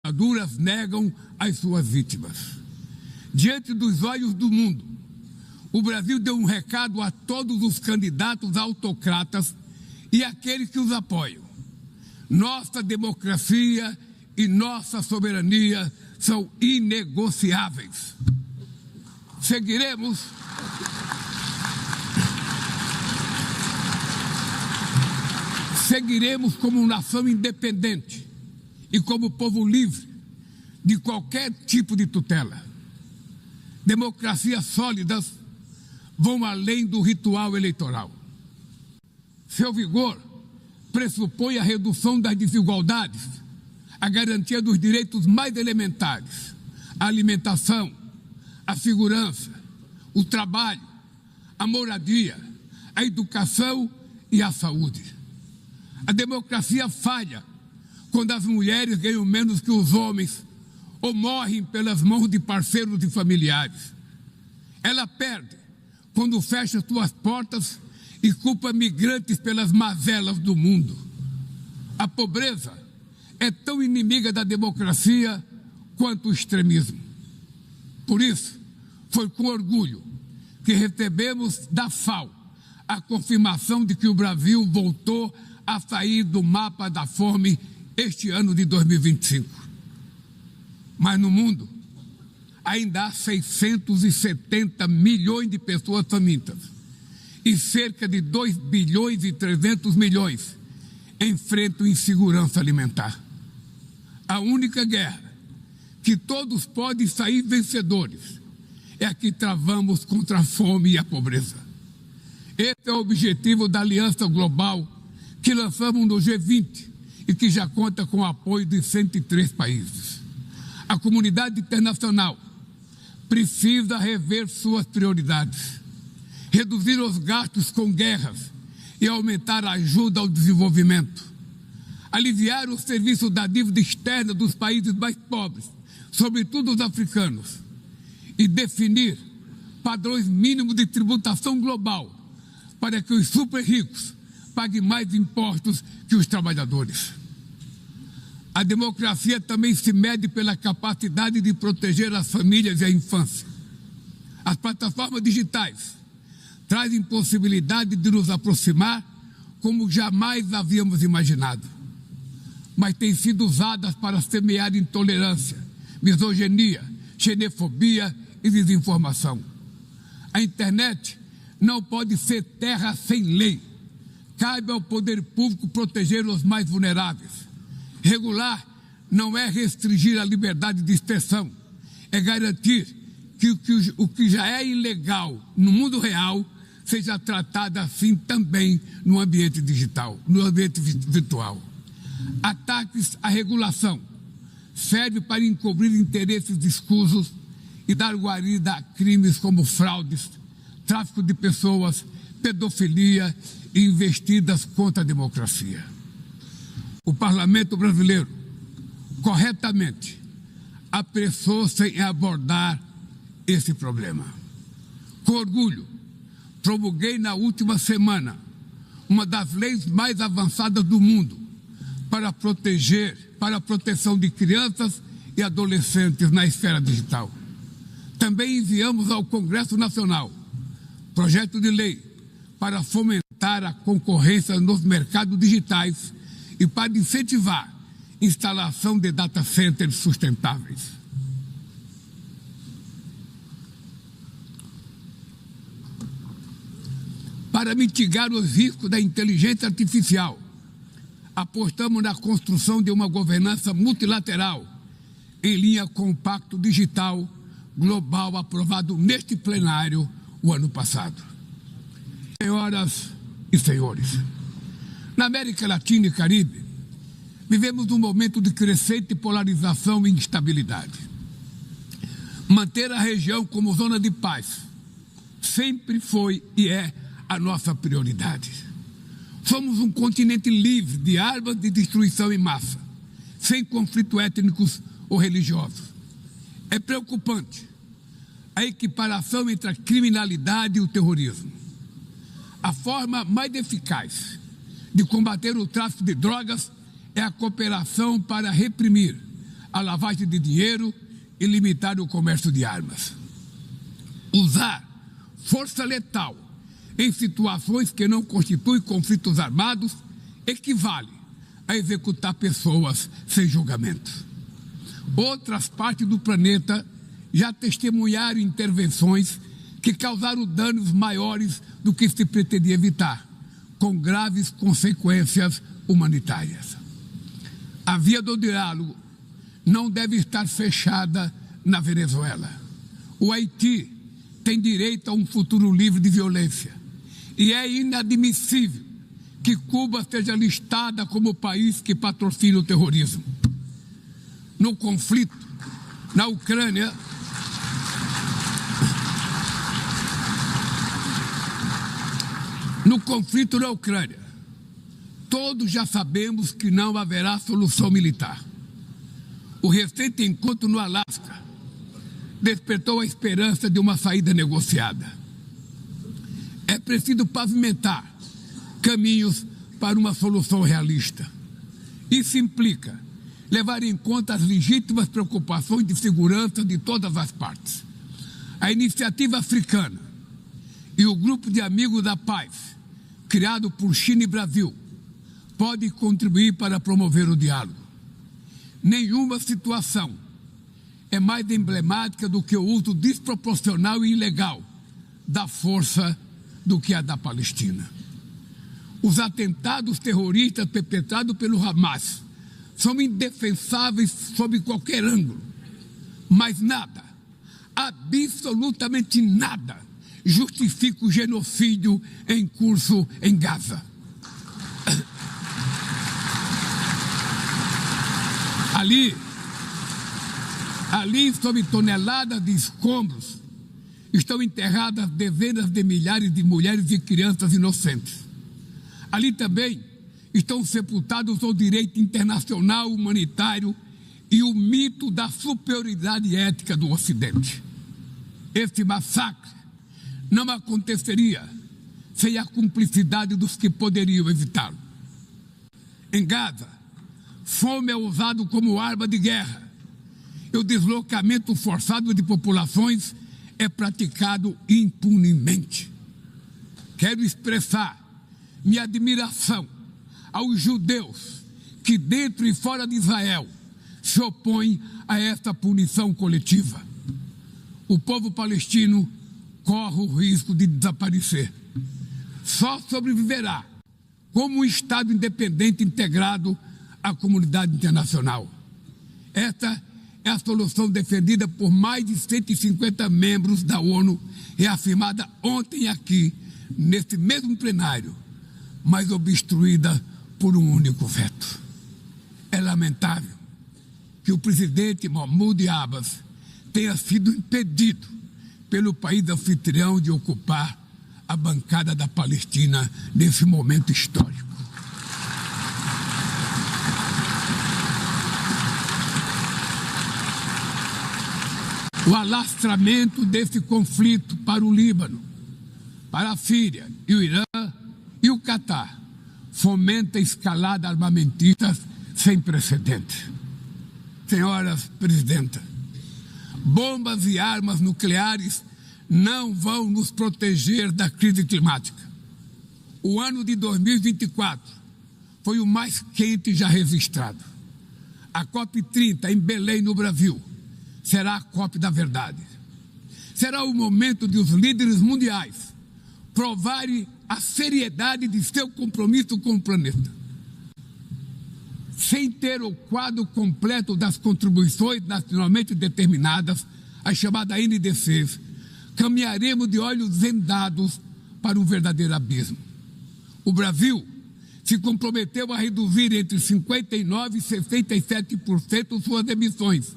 Ditaduras negam as suas vítimas. Diante dos olhos do mundo, o Brasil deu um recado a todos os candidatos autocratas e aqueles que os apoiam. Nossa democracia e nossa soberania são inegociáveis. Seguiremos como nação independente e como povo livre de qualquer tipo de tutela. Democracias sólidas vão além do ritual eleitoral. Seu vigor pressupõe a redução das desigualdades, a garantia dos direitos mais elementares, a alimentação, a segurança, o trabalho, a moradia, a educação e a saúde. A democracia falha quando as mulheres ganham menos que os homens ou morrem pelas mãos de parceiros e familiares. Ela perde quando fecha suas portas e culpa migrantes pelas mazelas do mundo. A pobreza é tão inimiga da democracia quanto o extremismo. Por isso, foi com orgulho que recebemos da FAO a confirmação de que o Brasil voltou a sair do mapa da fome este ano de 2025. Mas no mundo, ainda há 670 milhões de pessoas famintas e cerca de 2 bilhões e 300 milhões enfrentam insegurança alimentar. A única guerra que todos podem sair vencedores é a que travamos contra a fome e a pobreza. Esse é o objetivo da Aliança Global que lançamos no G20 e que já conta com o apoio de 103 países. A comunidade internacional precisa rever suas prioridades, reduzir os gastos com guerras e aumentar a ajuda ao desenvolvimento, aliviar o serviço da dívida externa dos países mais pobres, sobretudo os africanos, e definir padrões mínimos de tributação global para que os super ricos paguem mais impostos que os trabalhadores. A democracia também se mede pela capacidade de proteger as famílias e a infância. As plataformas digitais trazem possibilidade de nos aproximar como jamais havíamos imaginado, mas têm sido usadas para semear intolerância, misoginia, xenofobia e desinformação. A internet não pode ser terra sem lei. Cabe ao poder público proteger os mais vulneráveis, regular não é restringir a liberdade de expressão, é garantir que o que já é ilegal no mundo real seja tratado assim também no ambiente digital, no ambiente virtual. Ataques à regulação servem para encobrir interesses discursos e dar guarida a crimes como fraudes, tráfico de pessoas, pedofilia e investidas contra a democracia. O Parlamento brasileiro, corretamente, apressou-se em abordar esse problema. Com orgulho, promulguei na última semana uma das leis mais avançadas do mundo para a proteção de crianças e adolescentes na esfera digital. Também enviamos ao Congresso Nacional projeto de lei para fomentar a concorrência nos mercados digitais e para incentivar a instalação de data centers sustentáveis. Para mitigar os riscos da inteligência artificial, apostamos na construção de uma governança multilateral em linha com o Pacto Digital Global aprovado neste plenário o ano passado. Senhoras e senhores, na América Latina e Caribe, vivemos um momento de crescente polarização e instabilidade. Manter a região como zona de paz sempre foi e é a nossa prioridade. Somos um continente livre de armas de destruição em massa, sem conflitos étnicos ou religiosos. É preocupante a equiparação entre a criminalidade e o terrorismo. A forma mais eficaz de combater o tráfico de drogas é a cooperação para reprimir a lavagem de dinheiro e limitar o comércio de armas. Usar força letal em situações que não constituem conflitos armados equivale a executar pessoas sem julgamento. Outras partes do planeta já testemunharam intervenções que causaram danos maiores do que se pretendia evitar, com graves consequências humanitárias. A via do diálogo não deve estar fechada na Venezuela. O Haiti tem direito a um futuro livre de violência e é inadmissível que Cuba seja listada como país que patrocina o terrorismo. No conflito na Ucrânia, todos já sabemos que não haverá solução militar. O recente encontro no Alasca despertou a esperança de uma saída negociada. É preciso pavimentar caminhos para uma solução realista. Isso implica levar em conta as legítimas preocupações de segurança de todas as partes. A iniciativa africana e o grupo de amigos da paz, criado por China e Brasil, pode contribuir para promover o diálogo. Nenhuma situação é mais emblemática do que o uso desproporcional e ilegal da força do que a da Palestina. Os atentados terroristas perpetrados pelo Hamas são indefensáveis sob qualquer ângulo, mas nada, absolutamente nada, justifica o genocídio em curso em Gaza. Ali, sob toneladas de escombros, estão enterradas dezenas de milhares de mulheres e crianças inocentes. Ali também estão sepultados o direito internacional humanitário e o mito da superioridade ética do Ocidente. Esse massacre não aconteceria sem a cumplicidade dos que poderiam evitá-lo. Em Gaza, fome é usado como arma de guerra e o deslocamento forçado de populações é praticado impunemente. Quero expressar minha admiração aos judeus que, dentro e fora de Israel, se opõem a esta punição coletiva. O povo palestino corre o risco de desaparecer. Só sobreviverá como um Estado independente integrado à comunidade internacional. Esta é a solução defendida por mais de 150 membros da ONU, reafirmada ontem aqui, neste mesmo plenário, mas obstruída por um único veto. É lamentável que o presidente Mahmoud Abbas tenha sido impedido pelo país anfitrião de ocupar a bancada da Palestina nesse momento histórico. O alastramento desse conflito para o Líbano, para a Síria e o Irã e o Catar fomenta a escalada armamentista sem precedentes. Senhoras presidentas, bombas e armas nucleares não vão nos proteger da crise climática. O ano de 2024 foi o mais quente já registrado. A COP30 em Belém, no Brasil, será a COP da verdade. Será o momento de os líderes mundiais provarem a seriedade de seu compromisso com o planeta. Sem ter o quadro completo das contribuições nacionalmente determinadas, as chamadas NDCs, caminharemos de olhos vendados para um verdadeiro abismo. O Brasil se comprometeu a reduzir entre 59% e 67% suas emissões,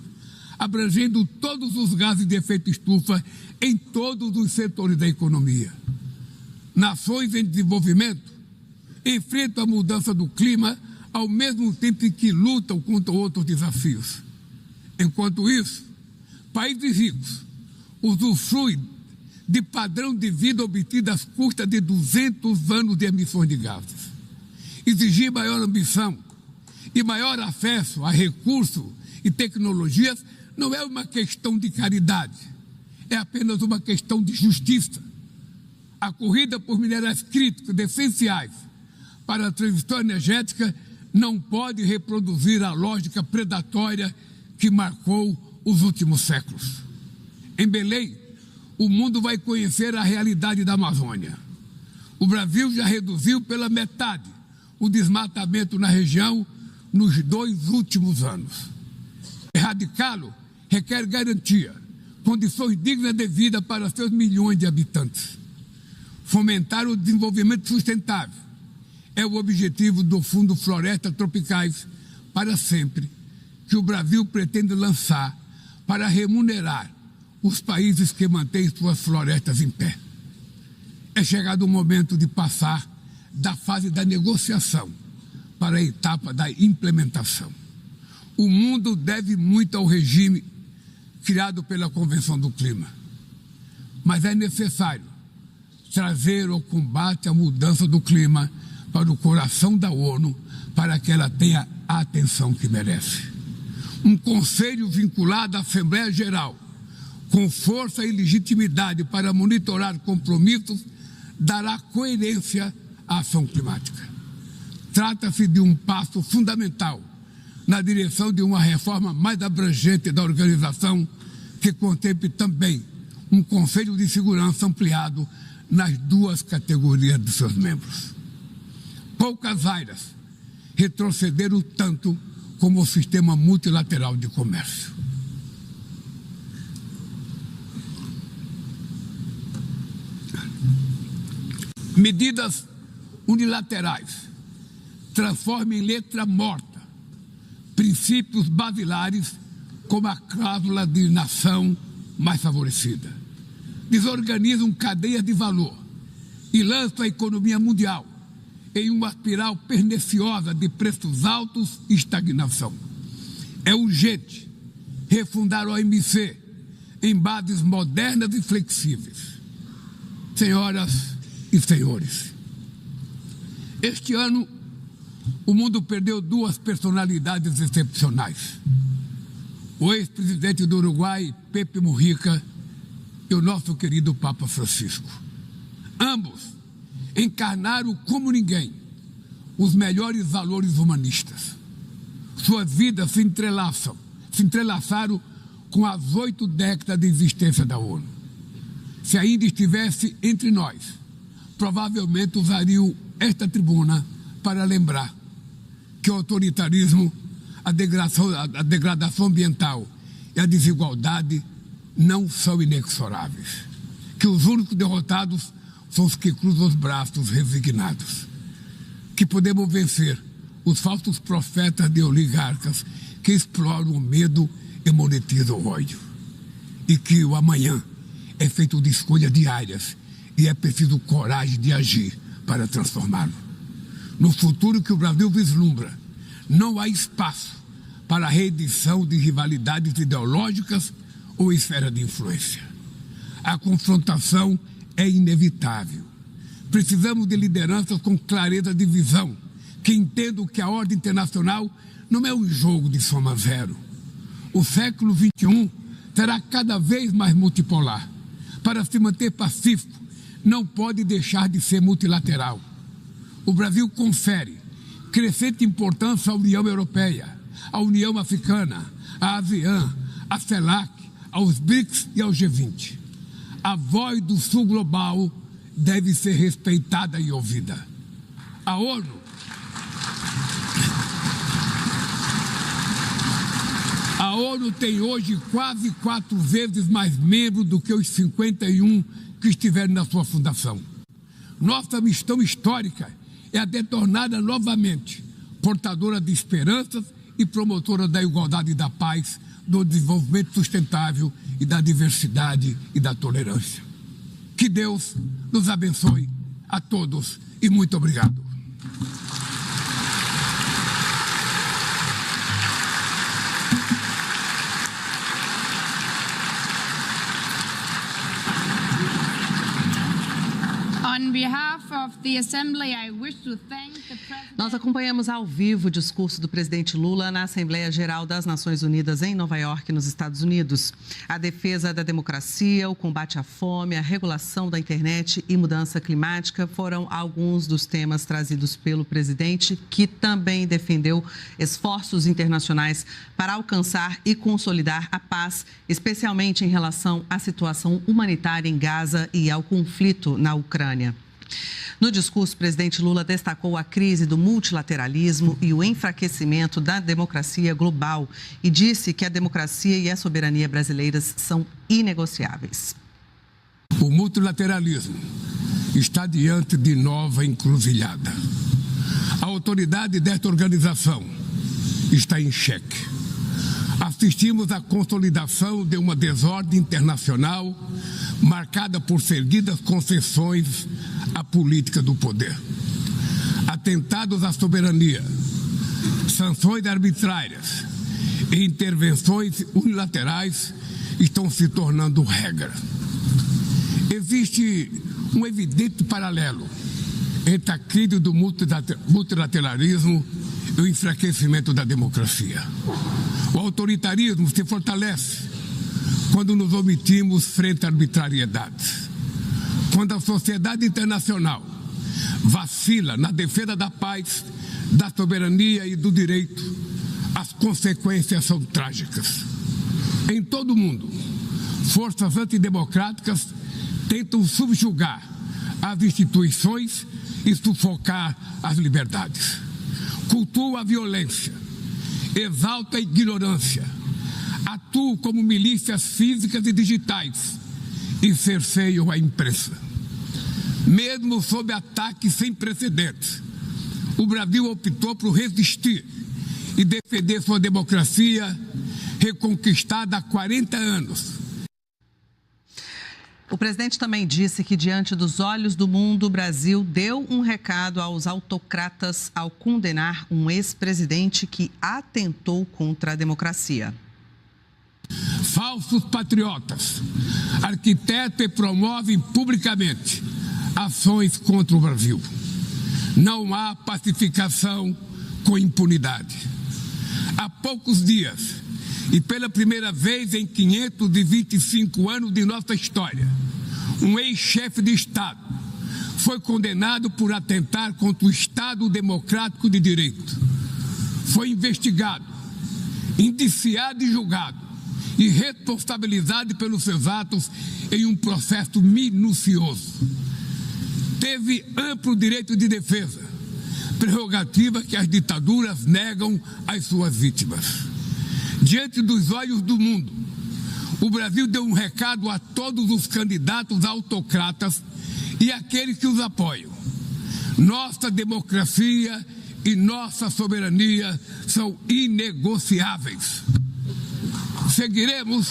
abrangendo todos os gases de efeito estufa em todos os setores da economia. Nações em desenvolvimento enfrentam a mudança do clima ao mesmo tempo que lutam contra outros desafios. Enquanto isso, países ricos usufruem de padrão de vida obtido às custas de 200 anos de emissões de gases. Exigir maior ambição e maior acesso a recursos e tecnologias não é uma questão de caridade, é apenas uma questão de justiça. A corrida por minerais críticos essenciais para a transição energética não pode reproduzir a lógica predatória que marcou os últimos séculos. Em Belém, o mundo vai conhecer a realidade da Amazônia. O Brasil já reduziu pela metade o desmatamento na região nos 2 últimos anos. Erradicá-lo requer garantia, condições dignas de vida para seus milhões de habitantes. Fomentar o desenvolvimento sustentável é o objetivo do Fundo Florestas Tropicais para Sempre, que o Brasil pretende lançar para remunerar os países que mantêm suas florestas em pé. É chegado o momento de passar da fase da negociação para a etapa da implementação. O mundo deve muito ao regime criado pela Convenção do Clima, mas é necessário trazer o combate à mudança do clima para o coração da ONU, para que ela tenha a atenção que merece. Um conselho vinculado à Assembleia Geral, com força e legitimidade para monitorar compromissos, dará coerência à ação climática. Trata-se de um passo fundamental na direção de uma reforma mais abrangente da organização, que contemple também um Conselho de Segurança ampliado nas 2 categorias de seus membros. Poucas áreas retrocederam tanto como o sistema multilateral de comércio. Medidas unilaterais transformam em letra morta princípios basilares como a cláusula de nação mais favorecida. Desorganizam cadeias de valor e lançam a economia mundial em uma espiral perniciosa de preços altos e estagnação. É urgente refundar a OMC em bases modernas e flexíveis. Senhoras e senhores, este ano o mundo perdeu 2 personalidades excepcionais. O ex-presidente do Uruguai, Pepe Mujica, e o nosso querido Papa Francisco. Ambos encarnaram como ninguém os melhores valores humanistas. Suas vidas se entrelaçaram com as 8 décadas de existência da ONU. Se ainda estivesse entre nós, provavelmente usariam esta tribuna para lembrar que o autoritarismo a degradação ambiental e a desigualdade não são inexoráveis. Que os únicos derrotados são os que cruzam os braços resignados. Que podemos vencer os falsos profetas de oligarcas que exploram o medo e monetizam o ódio. E que o amanhã é feito de escolhas diárias e é preciso coragem de agir para transformá-lo. No futuro que o Brasil vislumbra, não há espaço para a reedição de rivalidades ideológicas ou esfera de influência. A confrontação é inevitável. Precisamos de lideranças com clareza de visão, que entendam que a ordem internacional não é um jogo de soma zero. O século XXI será cada vez mais multipolar. Para se manter pacífico, não pode deixar de ser multilateral. O Brasil confere crescente importância à União Europeia, à União Africana, à ASEAN, à CELAC, aos BRICS e ao G20. A voz do Sul global deve ser respeitada e ouvida. A ONU tem hoje quase 4 vezes mais membros do que os 51 que estiveram na sua fundação. Nossa missão histórica é a de torná-la novamente portadora de esperanças e promotora da igualdade e da paz, do desenvolvimento sustentável e da diversidade e da tolerância. Que Deus nos abençoe a todos e muito obrigado. On behalf of the Assembly, I wish to thank the President. Nós acompanhamos ao vivo o discurso do presidente Lula na Assembleia Geral das Nações Unidas em Nova York, nos Estados Unidos. A defesa da democracia, o combate à fome, a regulação da internet e mudança climática foram alguns dos temas trazidos pelo presidente, que também defendeu esforços internacionais para alcançar e consolidar a paz, especialmente em relação à situação humanitária em Gaza e ao conflito na Ucrânia. No discurso, o presidente Lula destacou a crise do multilateralismo e o enfraquecimento da democracia global e disse que a democracia e a soberania brasileiras são inegociáveis. O multilateralismo está diante de nova encruzilhada. A autoridade desta organização está em xeque. Assistimos à consolidação de uma desordem internacional marcada por seguidas concessões à política do poder. Atentados à soberania, sanções arbitrárias e intervenções unilaterais estão se tornando regra. Existe um evidente paralelo entre a crise do multilateralismo e o enfraquecimento da democracia. O autoritarismo se fortalece quando nos omitimos frente à arbitrariedade. Quando a sociedade internacional vacila na defesa da paz, da soberania e do direito, as consequências são trágicas. Em todo o mundo, forças antidemocráticas tentam subjugar as instituições e sufocar as liberdades. Cultuam a violência, exaltam a ignorância, atuam como milícias físicas e digitais e cerceiam a imprensa. Mesmo sob ataques sem precedentes, o Brasil optou por resistir e defender sua democracia reconquistada há 40 anos. O presidente também disse que, diante dos olhos do mundo, o Brasil deu um recado aos autocratas ao condenar um ex-presidente que atentou contra a democracia. Falsos patriotas arquitetam e promovem publicamente ações contra o Brasil. Não há pacificação com impunidade. Há poucos dias, e pela primeira vez em 525 anos de nossa história, um ex-chefe de Estado foi condenado por atentar contra o Estado democrático de direito. Foi investigado, indiciado e julgado e responsabilizado pelos seus atos em um processo minucioso. Teve amplo direito de defesa, prerrogativa que as ditaduras negam às suas vítimas. Diante dos olhos do mundo, o Brasil deu um recado a todos os candidatos autocratas e aqueles que os apoiam. Nossa democracia e nossa soberania são inegociáveis. Seguiremos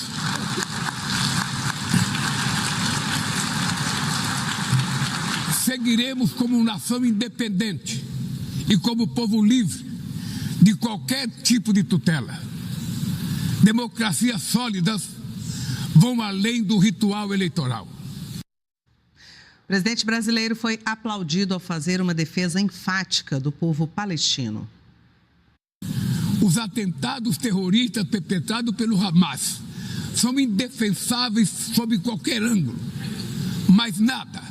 como nação independente e como povo livre de qualquer tipo de tutela. Democracias sólidas vão além do ritual eleitoral. O presidente brasileiro foi aplaudido ao fazer uma defesa enfática do povo palestino. Os atentados terroristas perpetrados pelo Hamas são indefensáveis sob qualquer ângulo, mas nada,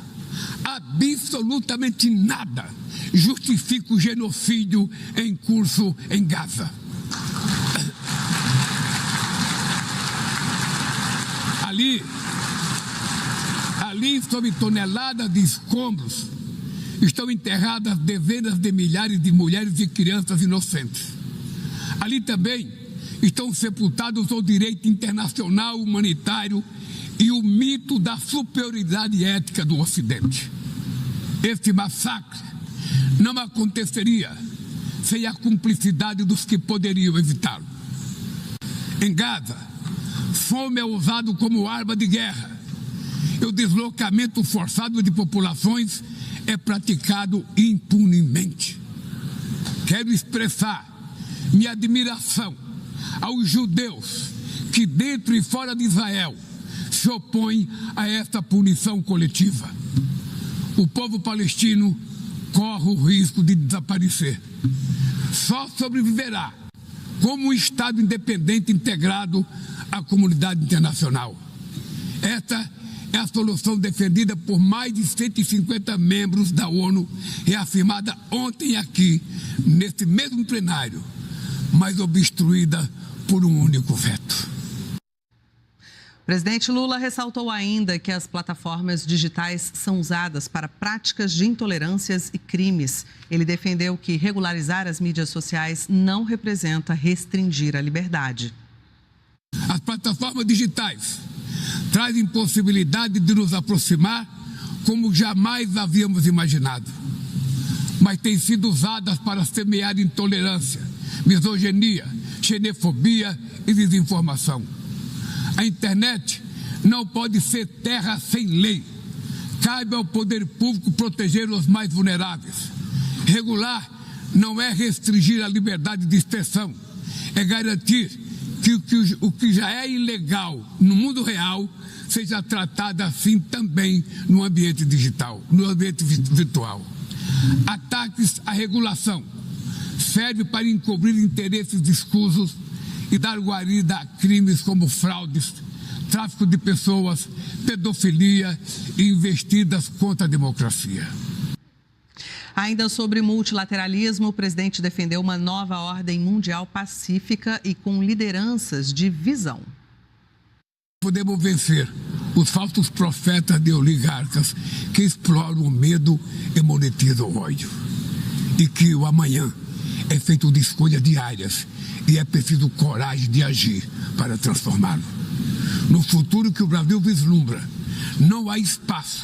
absolutamente nada, justifica o genocídio em curso em Gaza. Ali, sob toneladas de escombros, estão enterradas dezenas de milhares de mulheres e crianças inocentes. Ali também estão sepultados o direito internacional humanitário e o mito da superioridade ética do Ocidente. Este massacre não aconteceria sem a cumplicidade dos que poderiam evitá-lo. Em Gaza, fome é usado como arma de guerra e o deslocamento forçado de populações é praticado impunemente. Quero expressar minha admiração aos judeus que dentro e fora de Israel se opõem a esta punição coletiva. O povo palestino corre o risco de desaparecer. Só sobreviverá como um Estado independente integrado à comunidade internacional. Esta é a solução defendida por mais de 150 membros da ONU, reafirmada ontem aqui, neste mesmo plenário, mas obstruída por um único veto. O presidente Lula ressaltou ainda que as plataformas digitais são usadas para práticas de intolerâncias e crimes. Ele defendeu que regularizar as mídias sociais não representa restringir a liberdade. As plataformas digitais trazem possibilidade de nos aproximar como jamais havíamos imaginado, mas têm sido usadas para semear intolerância, misoginia, xenofobia e desinformação. A internet não pode ser terra sem lei. Cabe ao poder público proteger os mais vulneráveis. Regular não é restringir a liberdade de expressão, é garantir que o que já é ilegal no mundo real seja tratado assim também no ambiente digital, no ambiente virtual. Ataques à regulação servem para encobrir interesses escusos e dar guarida a crimes como fraudes, tráfico de pessoas, pedofilia e investidas contra a democracia. Ainda sobre multilateralismo, o presidente defendeu uma nova ordem mundial pacífica e com lideranças de visão. Podemos vencer os falsos profetas de oligarcas que exploram o medo e monetizam o ódio. E que o amanhã é feito de escolhas diárias e é preciso coragem de agir para transformá-lo. No futuro que o Brasil vislumbra, não há espaço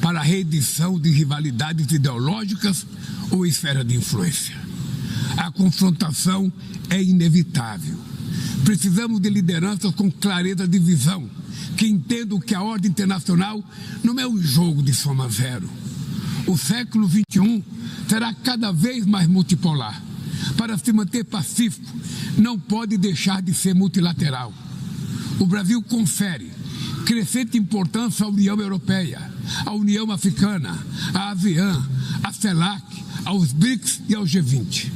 para a reedição de rivalidades ideológicas ou esfera de influência. A confrontação é inevitável. Precisamos de lideranças com clareza de visão, que entendam que a ordem internacional não é um jogo de soma zero. O século XXI será cada vez mais multipolar. Para se manter pacífico, não pode deixar de ser multilateral. O Brasil confere crescente importância à União Europeia, à União Africana, à ASEAN, à CELAC, aos BRICS e ao G20.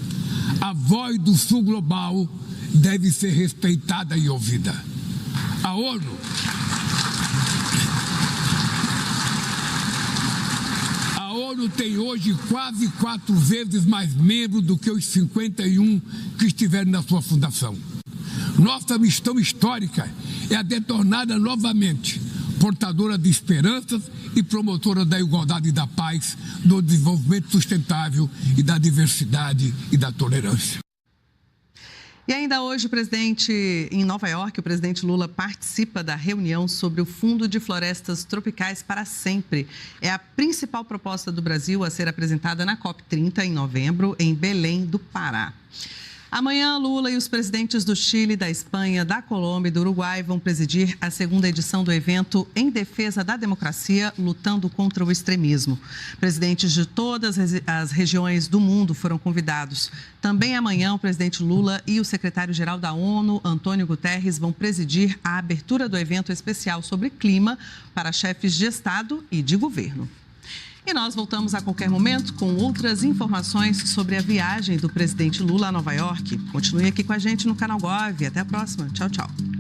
A voz do Sul global deve ser respeitada e ouvida. A ONU tem hoje quase 4 vezes mais membros do que os 51 que estiveram na sua fundação. Nossa missão histórica é a de torná-la novamente portadora de esperanças e promotora da igualdade e da paz, do desenvolvimento sustentável e da diversidade e da tolerância. E ainda hoje, em Nova York, o presidente Lula participa da reunião sobre o Fundo de Florestas Tropicais para Sempre. É a principal proposta do Brasil a ser apresentada na COP30 em novembro, em Belém do Pará. Amanhã, Lula e os presidentes do Chile, da Espanha, da Colômbia e do Uruguai vão presidir a segunda edição do evento Em Defesa da Democracia, Lutando contra o Extremismo. Presidentes de todas as regiões do mundo foram convidados. Também amanhã, o presidente Lula e o secretário-geral da ONU, Antônio Guterres, vão presidir a abertura do evento especial sobre clima para chefes de Estado e de governo. E nós voltamos a qualquer momento com outras informações sobre a viagem do presidente Lula a Nova York. Continue aqui com a gente no canal Gov. Até a próxima. Tchau, tchau.